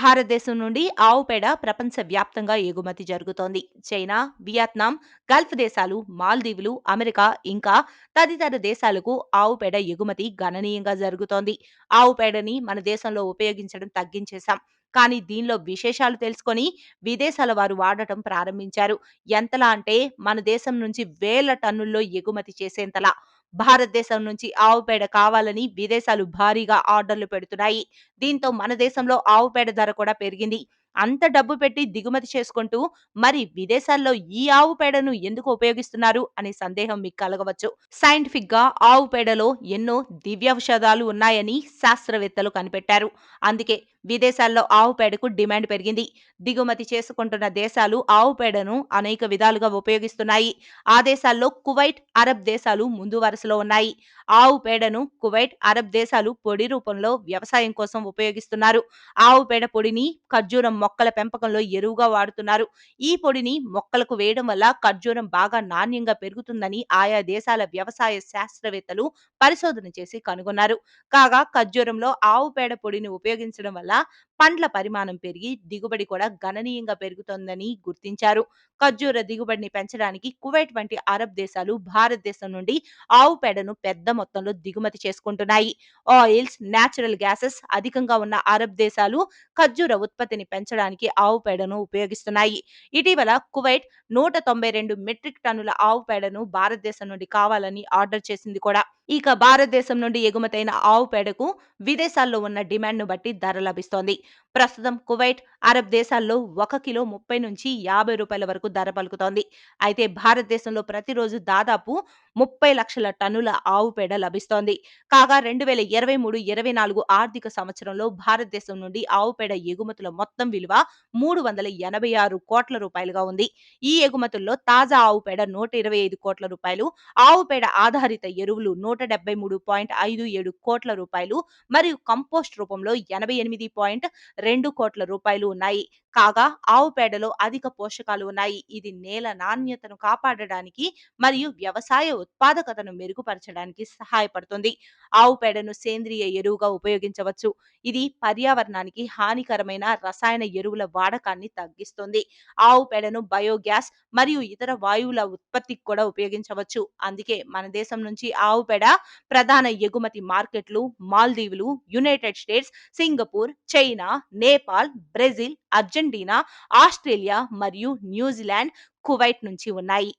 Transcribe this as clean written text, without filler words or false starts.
భారతదేశం నుండి ఆవు పేడ ప్రపంచవ్యాప్తంగా ఎగుమతి జరుగుతోంది. చైనా, వియత్నాం, గల్ఫ్ దేశాలు, మాల్దీవులు, అమెరికా ఇంకా తదితర దేశాలకు ఆవు పేడ ఎగుమతి గణనీయంగా జరుగుతోంది. ఆవు పేడని మన దేశంలో ఉపయోగించడం తగ్గించేశాం. కానీ దీనిలో విశేషాలు తెలుసుకొని విదేశాల వారు వాడటం ప్రారంభించారు. ఎంతలా అంటే మన దేశం నుంచి వేల టన్నుల్లో ఎగుమతి చేసేంతలా. భారతదేశం నుంచి ఆవు పేడ కావాలని విదేశాలు భారీగా ఆర్డర్లు పెడుతున్నాయి. దీంతో మన దేశంలో ఆవు పేడ ధర కూడా పెరిగింది. అంత డబ్బు పెట్టి దిగుమతి చేసుకుంటూ మరి విదేశాల్లో ఈ ఆవు పేడను ఎందుకు ఉపయోగిస్తున్నారు అనే సందేహం మీకు కలగవచ్చు. సైంటిఫిక్ గా ఆవు పేడలో ఎన్నో దివ్యౌషధాలు ఉన్నాయని శాస్త్రవేత్తలు కనిపెట్టారు. అందుకే విదేశాల్లో ఆవు పేడకు డిమాండ్ పెరిగింది. దిగుమతి చేసుకుంటున్న దేశాలు ఆవు పేడను అనేక విధాలుగా ఉపయోగిస్తున్నాయి. ఆ దేశాల్లో కువైట్, అరబ్ దేశాలు ముందు వరుసలో ఉన్నాయి. ఆవు పేడను కువైట్, అరబ్ దేశాలు పొడి రూపంలో వ్యవసాయం కోసం ఉపయోగిస్తున్నారు. ఆవు పేడ పొడిని ఖర్జూరం మొక్కల పెంపకంలో ఎరువుగా వాడుతున్నారు. ఈ పొడిని మొక్కలకు వేయడం వల్ల ఖర్జూరం బాగా నాణ్యంగా పెరుగుతుందని ఆయా దేశాల వ్యవసాయ శాస్త్రవేత్తలు పరిశోధన చేసి కనుగొన్నారు. కాగా ఖర్జూరంలో ఆవు పేడ పొడిని ఉపయోగించడం వల్ల పండ్ల పరిమాణం పెరిగి దిగుబడి కూడా గణనీయంగా పెరుగుతోందని గుర్తించారు. ఖర్జూర దిగుబడిని పెంచడానికి కువైట్ వంటి అరబ్ దేశాలు భారతదేశం నుండి ఆవు పేడను పెద్ద మొత్తంలో దిగుమతి చేసుకుంటున్నాయి. ఆయిల్స్, నేచురల్ గ్యాసెస్ అధికంగా ఉన్న అరబ్ దేశాలు ఖర్జూర ఉత్పత్తిని పెంచడానికి ఆవు పేడను ఉపయోగిస్తున్నాయి. ఇటీవల కువైట్ 192 మెట్రిక్ టన్నుల ఆవు పేడను భారతదేశం నుండి కావాలని ఆర్డర్ చేసింది కూడా. ఇక భారతదేశం నుండి ఎగుమతైన ఆవు పేడకు విదేశాల్లో ఉన్న డిమాండ్ను బట్టి ధర లభిస్తోంది. ప్రస్తుతం కువైట్, అరబ్ దేశాల్లో 1 కిలో 30 నుంచి 50 రూపాయల వరకు ధర పలుకుతోంది. అయితే భారతదేశంలో ప్రతిరోజు దాదాపు 30 లక్షల టన్నుల ఆవు పేడ లభిస్తోంది. కాగా 2023-24 ఆర్థిక సంవత్సరంలో భారతదేశం నుండి ఆవు పేడ ఎగుమతుల మొత్తం విలువ 386 కోట్ల రూపాయలుగా ఉంది. ఈ ఎగుమతుల్లో తాజా ఆవు పేడ 125 కోట్ల రూపాయలు, ఆవు పేడ ఆధారిత ఎరువులు 173.57 కోట్ల రూపాయలు మరియు కంపోస్ట్ రూపంలో 88.2 కోట్ల రూపాయలు ఉన్నాయి. కాగా ఆవు పేడలో అధిక పోషకాలు ఉన్నాయి. ఇది నేల నాణ్యతను కాపాడడానికి మరియు వ్యవసాయ ఉత్పాదకతను మెరుగుపరచడానికి సహాయపడుతుంది. ఆవు పేడను సేంద్రియ ఎరువుగా ఉపయోగించవచ్చు. ఇది పర్యావరణానికి హానికరమైన రసాయన ఎరువుల వాడకాన్ని తగ్గిస్తుంది. ఆవు పేడను బయోగ్యాస్ మరియు ఇతర వాయువుల ఉత్పత్తికి కూడా ఉపయోగించవచ్చు. అందుకే మన దేశం నుంచి ఆవు పేడ ప్రధాన ఎగుమతి మార్కెట్లు మాల్దీవులు, United States, Singapore, China, Nepal, Brazil, Argentina, Australia మరియు న్యూజిలాండ్, కువైట్ నుంచి ఉన్నాయి.